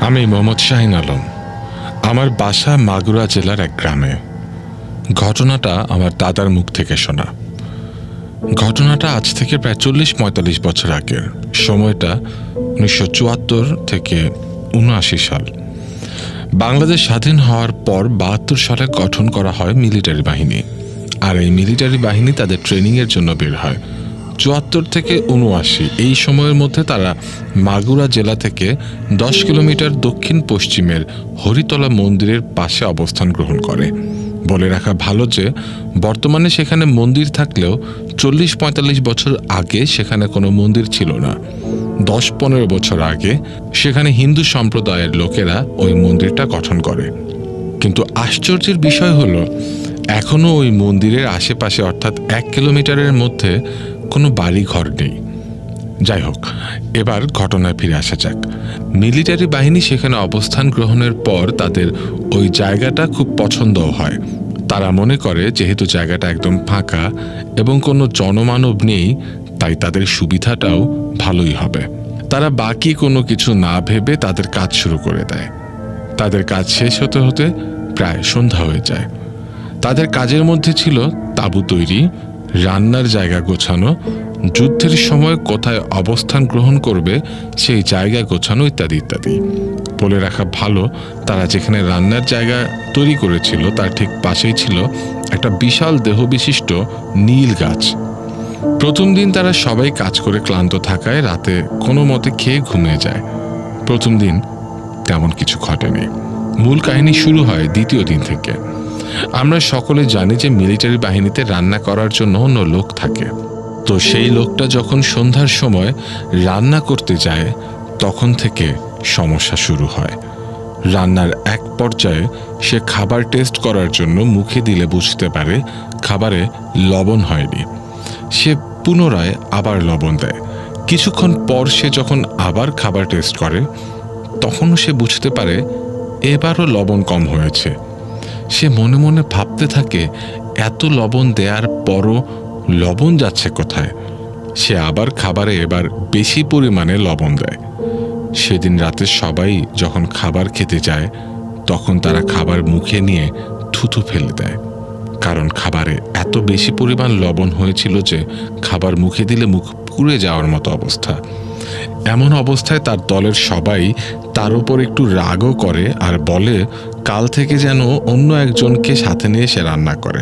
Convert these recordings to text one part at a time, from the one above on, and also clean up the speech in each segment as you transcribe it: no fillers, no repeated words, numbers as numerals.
আমি মোহাম্মদ শাহিন আলম। আমার বাসা মাগুরা জেলার এক গ্রামে। ঘটনাটা আমার দাদার মুখ থেকে শোনা। ঘটনাটা আজ থেকে প্রায় 40-45 বছর আগের। সময়টা 1974 থেকে 79 সাল। বাংলাদেশ স্বাধীন হওয়ার পর 72 সালে গঠন করা হয় মিলিটারি বাহিনী। আর এই মিলিটারি বাহিনী তাদের ট্রেনিংয়ের জন্য বের হয় 74 থেকে 79। এই সময়ের মধ্যে তারা মাগুরা জেলা থেকে 10 কিলোমিটার দক্ষিণ পশ্চিমের হরিতলা মন্দিরের পাশে অবস্থান গ্রহণ করে। বলে রাখা ভালো যে বর্তমানে সেখানে মন্দির থাকলেও 40-45 বছর আগে সেখানে কোনো মন্দির ছিল না। 10-15 বছর আগে সেখানে হিন্দু সম্প্রদায়ের লোকেরা ওই মন্দিরটা গঠন করে। কিন্তু আশ্চর্যের বিষয় হলো এখনও ওই মন্দিরের আশেপাশে অর্থাৎ 1 কিলোমিটারের মধ্যে কোনো বাড়ি ঘর নেই। যাই হোক, এবার ঘটনায় ফিরে আসা যাক। মিলিটারি বাহিনী সেখানে অবস্থান গ্রহণের পর তাদের ওই জায়গাটা খুব পছন্দও হয়। তারা মনে করে যেহেতু জায়গাটা একদম ফাঁকা এবং কোনো জনমানব নেই, তাই তাদের সুবিধাটাও ভালোই হবে। তারা বাকি কোনো কিছু না ভেবে তাদের কাজ শুরু করে দেয়। তাদের কাজ শেষ হতে হতে প্রায় সন্ধ্যা হয়ে যায়। তাদের কাজের মধ্যে ছিল তাঁবু তৈরি, রান্নার জায়গা গোছানো, যুদ্ধের সময় কোথায় অবস্থান গ্রহণ করবে সেই জায়গা গোছানো ইত্যাদি ইত্যাদি। বলে রাখা ভালো, তারা যেখানে রান্নার জায়গা তৈরি করেছিল তার ঠিক পাশেই ছিল একটা বিশাল দেহবিশিষ্ট নীল গাছ। প্রথম দিন তারা সবাই কাজ করে ক্লান্ত থাকায় রাতে কোনো মতে খেয়ে ঘুমিয়ে যায়। প্রথম দিন তেমন কিছু ঘটেনি। মূল কাহিনী শুরু হয় দ্বিতীয় দিন থেকে। আমরা সকলে জানি যে মিলিটারি বাহিনীতে রান্না করার জন্য অন্য লোক থাকে। তো সেই লোকটা যখন সন্ধ্যার সময় রান্না করতে যায় তখন থেকে সমস্যা শুরু হয়। রান্নার এক পর্যায়ে সে খাবার টেস্ট করার জন্য মুখে দিলে বুঝতে পারে খাবারে লবণ হয়নি। সে পুনরায় আবার লবণ দেয়। কিছুক্ষণ পর সে যখন আবার খাবার টেস্ট করে তখনও সে বুঝতে পারে এবারও লবণ কম হয়েছে। সে মনে মনে ভাবতে থাকে এত লবণ দেওয়ার পরও লবণ যাচ্ছে কোথায়। সে আবার খাবারে এবার বেশি পরিমাণে লবণ দেয়। সেদিন রাতে সবাই যখন খাবার খেতে যায় তখন তারা খাবার মুখে নিয়ে থুথু ফেলে দেয়, কারণ খাবারে এত বেশি পরিমাণ লবণ হয়েছিল যে খাবার মুখে দিলে মুখ পুড়ে যাওয়ার মতো অবস্থা। এমন অবস্থায় তার দলের সবাই তার উপর একটু রাগও করে আর বলে কাল থেকে যেন অন্য একজনকে সাথে নিয়ে সে রান্না করে।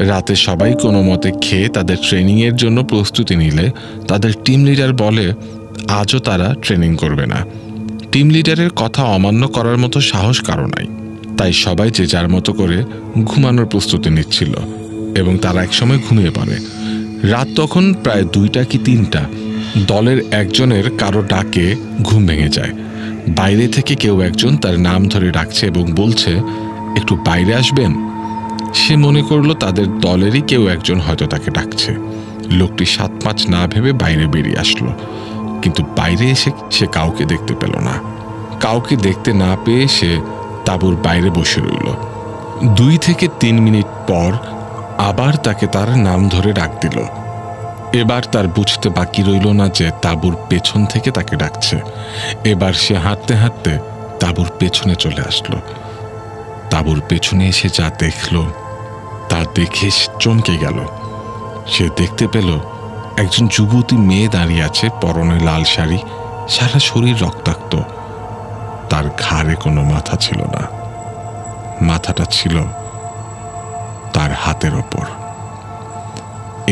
রাতে সবাই কোনো মতে খেয়ে তাদের ট্রেনিংয়ের জন্য প্রস্তুতি নিলে তাদের টিম লিডার বলে আজও তারা ট্রেনিং করবে না। টিম লিডারের কথা অমান্য করার মতো সাহস কারো নাই। তাই সবাই যে যার মতো করে ঘুমানোর প্রস্তুতি নিচ্ছিল এবং তারা একসময় ঘুমিয়ে পড়ে। রাত তখন প্রায় 2টা কি 3টা। দলের একজনের কারো ডাকে ঘুম ভেঙে যায়। বাইরে থেকে কেউ একজন তার নাম ধরে ডাকছে এবং বলছে একটু বাইরে আসবেন। সে মনে করলো তাদের দলেরই কেউ একজন হয়তো তাকে ডাকছে। লোকটি 7-5 না ভেবে বাইরে বেরিয়ে আসলো, কিন্তু বাইরে এসে সে কাউকে দেখতে পেল না। কাউকে দেখতে না পেয়ে সে তাঁবুর বাইরে বসে রইল। 2 থেকে 3 মিনিট পর আবার তাকে তার নাম ধরে ডাক দিল। এবার তার বুঝতে বাকি রইল না যে তাঁবুর পেছন থেকে তাকে ডাকছে। এবার সে হাঁটতে হাঁটতে তাঁবুর পেছনে চলে আসলো। তাঁবুর পেছনে এসে যা দেখল তা দেখে চমকে গেল। সে দেখতে পেল একজন যুবতী মেয়ে দাঁড়িয়ে আছে, পরনে লাল শাড়ি, সারা শরীর রক্তাক্ত। তার ঘাড়ে কোনো মাথা ছিল না, মাথাটা ছিল তার হাতের ওপর।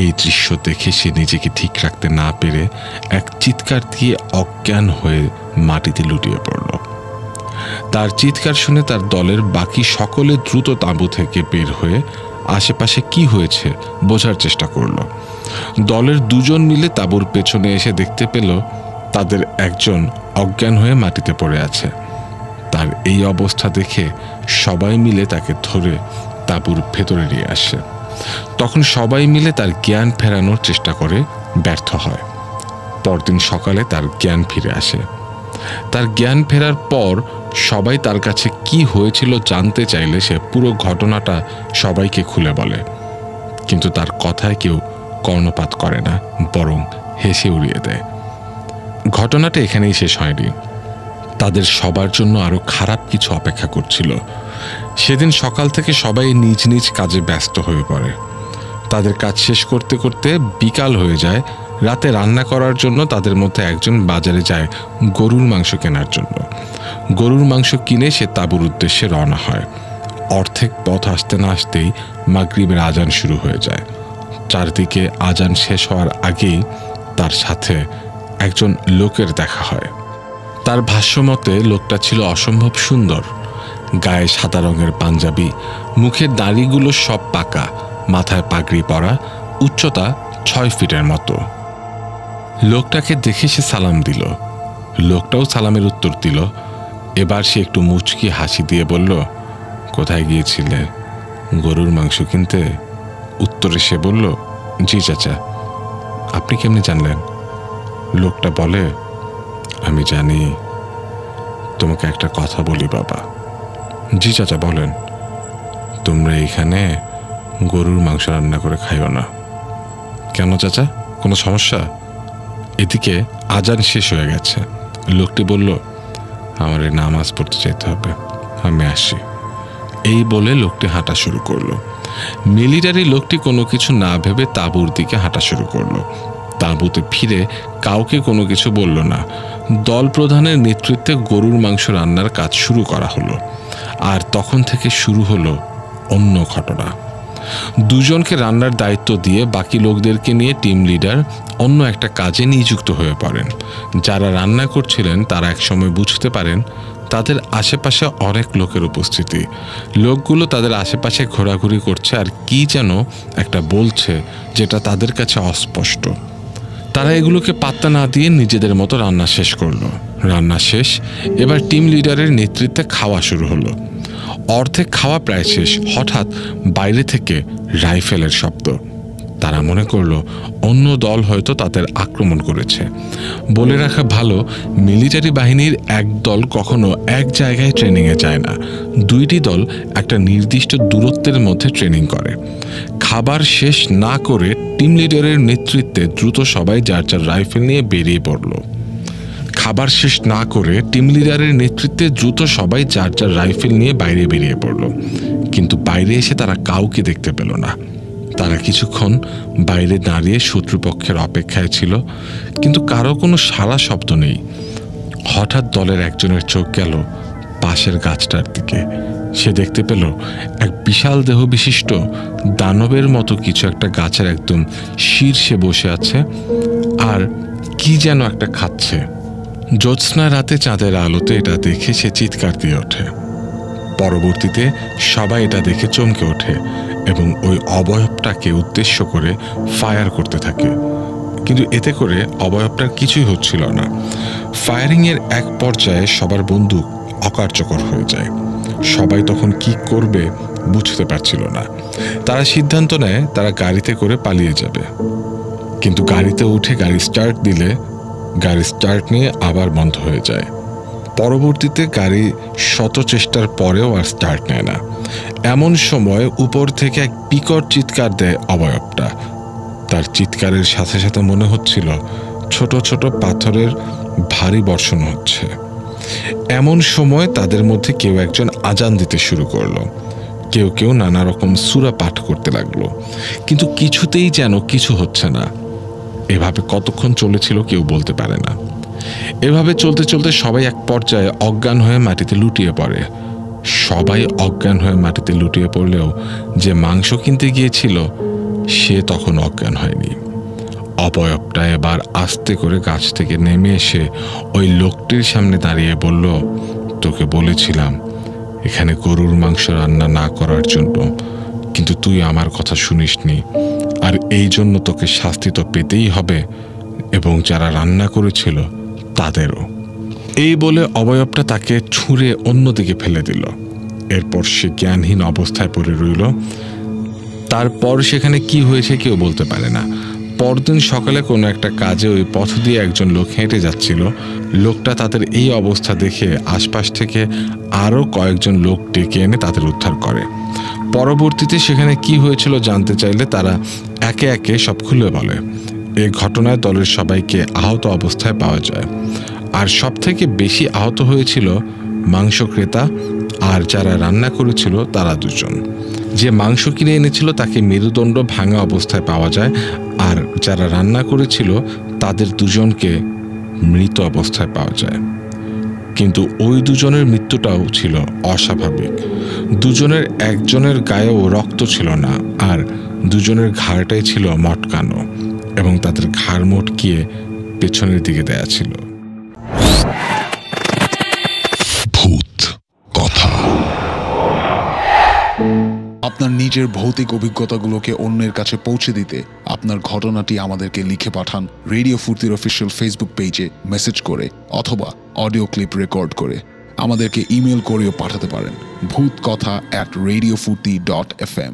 এই দৃশ্য দেখে সে নিজেকে ঠিক রাখতে না পেরে এক চিৎকার দিয়ে অজ্ঞান হয়ে মাটিতে লুটিয়ে পড়ল। তার চিৎকার শুনে তার দলের বাকি সকলে দ্রুত তাঁবু থেকে বের হয়ে আশেপাশে কি হয়েছে বোঝার চেষ্টা করল। দলের 2 জন মিলে তাঁবুর পেছনে এসে দেখতে পেল তাদের একজন অজ্ঞান হয়ে মাটিতে পড়ে আছে। তার এই অবস্থা দেখে সবাই মিলে তাকে ধরে তাঁবুর ভেতরে নিয়ে আসে। তখন সবাই মিলে তার জ্ঞান ফেরানোর চেষ্টা করে, ব্যর্থ হয়। পরদিন সকালে তার জ্ঞান ফিরে আসে। তার জ্ঞান ফেরার পর সবাই তার কাছে কি হয়েছিল জানতে চাইলে সে পুরো ঘটনাটা সবাইকে খুলে বলে, কিন্তু তার কথায় কেউ কর্ণপাত করে না, বরং হেসে উড়িয়ে দেয়। ঘটনাটা এখানেই শেষ হয়নি। তাদের সবার জন্য আরো খারাপ কিছু অপেক্ষা করছিল। সেদিন সকাল থেকে সবাই নিজ নিজ কাজে ব্যস্ত হয়ে পড়ে। তাদের কাজ শেষ করতে করতে বিকাল হয়ে যায়। রাতে রান্না করার জন্য তাদের মধ্যে একজন বাজারে যায় গরুর মাংস কেনার জন্য। গরুর মাংস কিনে সে তাঁবুর উদ্দেশ্যে রওনা হয়। অর্ধেক পথ আসতে না আসতেই মাগরিবের আজান শুরু হয়ে যায়। চারদিকে আজান শেষ হওয়ার আগেই তার সাথে একজন লোকের দেখা হয়। তার ভাষ্যমতে লোকটা ছিল অসম্ভব সুন্দর। গায়ে সাদা রঙের পাঞ্জাবি, মুখের দাড়িগুলো সব পাকা, মাথায় পাগড়ি পরা, উচ্চতা 6 ফিটের মতো। লোকটাকে দেখে সে সালাম দিল। লোকটাও সালামের উত্তর দিল। এবার সে একটু মুচকি হাসি দিয়ে বলল, কোথায় গিয়েছিলে? গরুর মাংস কিনতে। উত্তরে সে বলল, জি চাচা। আপনি কেমনি জানলেন? লোকটা বলে, আমি জানি। তোমাকে একটা কথা বলি বাবা। জি চাচা বলেন। তোমরা এখানে গরুর মাংস রান্না করে খাইও না। কেন চাচা, কোনো সমস্যা? এদিকে আজান শেষ হয়ে গেছে। লোকটি বলল, আমার এই নামাজ পড়তে যেতে হবে, আমি আসি। এই বলে লোকটি হাঁটা শুরু করলো। মিলিটারি লোকটি কোনো কিছু না ভেবে তাঁবুর দিকে হাঁটা শুরু করলো। তাঁবুতে ফিরে কাউকে কোনো কিছু বলল না। দল প্রধানের নেতৃত্বে গরুর মাংস রান্নার কাজ শুরু করা হলো। আর তখন থেকে শুরু হলো অন্য ঘটনা। দুজনকে রান্নার দায়িত্ব দিয়ে বাকি লোকদেরকে নিয়ে টিম লিডার অন্য একটা কাজে নিযুক্ত হয়ে পড়েন। যারা রান্না করছিলেন তারা একসময় বুঝতে পারেন তাদের আশেপাশে অনেক লোকের উপস্থিতি। লোকগুলো তাদের আশেপাশে ঘোরাঘুরি করছে আর কি যেন একটা বলছে, যেটা তাদের কাছে অস্পষ্ট। তারা এগুলোকে পাত্তা না দিয়ে নিজেদের মতো রান্না শেষ করলো। রান্না শেষ, এবার টিম লিডারের নেতৃত্বে খাওয়া শুরু হলো। অর্ধেক খাওয়া প্রায় শেষ, হঠাৎ বাইরে থেকে রাইফেলের শব্দ। তারা মনে করলো অন্য দল হয়তো তাদের আক্রমণ করেছে। বলে রাখা ভালো, মিলিটারি বাহিনীর এক দল কখনো এক জায়গায় ট্রেনিংয়ে যায় না। দুইটি দল একটা নির্দিষ্ট দূরত্বের মধ্যে ট্রেনিং করে। খাবার শেষ না করে টিম লিডারের নেতৃত্বে দ্রুত সবাই যার যার রাইফেল নিয়ে বেরিয়ে পড়ল। খাবার শেষ না করে টিম লিডারের নেতৃত্বে দ্রুত সবাই যার যার রাইফেল নিয়ে বাইরে বেরিয়ে পড়ল। কিন্তু বাইরে এসে তারা কাউকে দেখতে পেল না। তারা কিছুক্ষণ বাইরে দাঁড়িয়ে শত্রুপক্ষের অপেক্ষায় ছিল, কিন্তু কারো কোনো সাড়া শব্দ নেই। হঠাৎ দলের একজনের চোখ গেল পাশের গাছটার দিকে। সে দেখতে পেল এক বিশাল দেহ বিশিষ্ট দানবের মতো কিছু একটা গাছের একদম শীর্ষে বসে আছে আর কি যেন একটা খাচ্ছে। জ্যোৎস্না রাতে চাঁদের আলোতে এটা দেখে সে চিৎকার দিয়ে ওঠে। পরবর্তীতে সবাই এটা দেখে চমকে ওঠে এবং ওই অবয়বটাকে উদ্দেশ্য করে ফায়ার করতে থাকে। কিন্তু এতে করে অবয়বটার কিছুই হচ্ছিল না। ফায়ারিংয়ের এক পর্যায়ে সবার বন্দুক অকার্যকর হয়ে যায়। সবাই তখন কি করবে বুঝতে পারছিল না। তারা সিদ্ধান্ত নেয় তারা গাড়িতে করে পালিয়ে যাবে। কিন্তু গাড়িতে উঠে গাড়ি স্টার্ট দিলে গাড়ি স্টার্ট নিয়ে আবার বন্ধ হয়ে যায়। পরবর্তীতে গাড়ি শত চেষ্টার পরেও আর স্টার্ট নেয় না। এমন সময় উপর থেকে এক বিকট চিৎকার দেয় অবয়বটা। তার চিৎকারের সাথে সাথে মনে হচ্ছিল ছোট ছোট পাথরের ভারী বর্ষণ হচ্ছে। এমন সময় তাদের মধ্যে কেউ একজন আজান দিতে শুরু করলো। কেউ কেউ নানা রকম সূরা পাঠ করতে লাগলো, কিন্তু কিছুতেই যেন কিছু হচ্ছে না। এভাবে কতক্ষণ চলেছিল কেউ বলতে পারে না। এভাবে চলতে চলতে সবাই এক পর্যায়ে অজ্ঞান হয়ে মাটিতে লুটিয়ে পড়ে। সবাই অজ্ঞান হয়ে মাটিতে লুটিয়ে পড়লেও যে মাংস কিনতে গিয়েছিল সে তখন অজ্ঞান হয়নি। অবয়বটা এবার আস্তে করে গাছ থেকে নেমে এসে ওই লোকটির সামনে দাঁড়িয়ে বলল, তোকে বলেছিলাম এখানে গরুর মাংস রান্না না করার জন্য, কিন্তু তুই আমার কথা শুনিসনি, আর এই জন্য তোকে শাস্তি তো পেতেই হবে এবং যারা রান্না করেছিল তাদেরও। এই বলে অবয়বটা তাকে ছুঁড়ে অন্যদিকে ফেলে দিল। এরপর সে জ্ঞানহীন অবস্থায় পড়ে রইল। তারপর সেখানে কি হয়েছে কেউ বলতে পারে না। পরদিন সকালে কোনো একটা কাজে ওই পথ দিয়ে একজন লোক হেঁটে যাচ্ছিল। লোকটা তাদের এই অবস্থা দেখে আশপাশ থেকে আরও কয়েকজন লোক ডেকে এনে তাদের উদ্ধার করে। পরবর্তীতে সেখানে কি হয়েছিল জানতে চাইলে তারা একে একে সব খুলে বলে। এই ঘটনায় দলের সবাইকে আহত অবস্থায় পাওয়া যায়। আর সবথেকে বেশি আহত হয়েছিল মাংস ক্রেতা আর যারা রান্না করেছিল তারা দুজন। যে মাংস কিনে এনেছিল তাকে মেরুদণ্ড ভাঙা অবস্থায় পাওয়া যায়, আর যারা রান্না করেছিল তাদের দুজনকে মৃত অবস্থায় পাওয়া যায়। কিন্তু ওই দুজনের মৃত্যুটাও ছিল অস্বাভাবিক। দুজনের একজনের গায়েও রক্ত ছিল না, আর দুজনের ঘাড়টাই ছিল মটকানো এবং তাদের ঘাড় মটকিয়ে পেছনের দিকে দেয়া ছিল। ভূত কথা। আপনার নিজের ভৌতিক অভিজ্ঞতাগুলোকে অন্যের কাছে পৌঁছে দিতে আপনার ঘটনাটি আমাদেরকে লিখে পাঠান রেডিও ফুর্তির অফিসিয়াল ফেসবুক পেজে মেসেজ করে অথবা অডিও ক্লিপ রেকর্ড করে। আমাদেরকে ইমেল করেও পাঠাতে পারেন ভূতকথা@radiofurti.fm।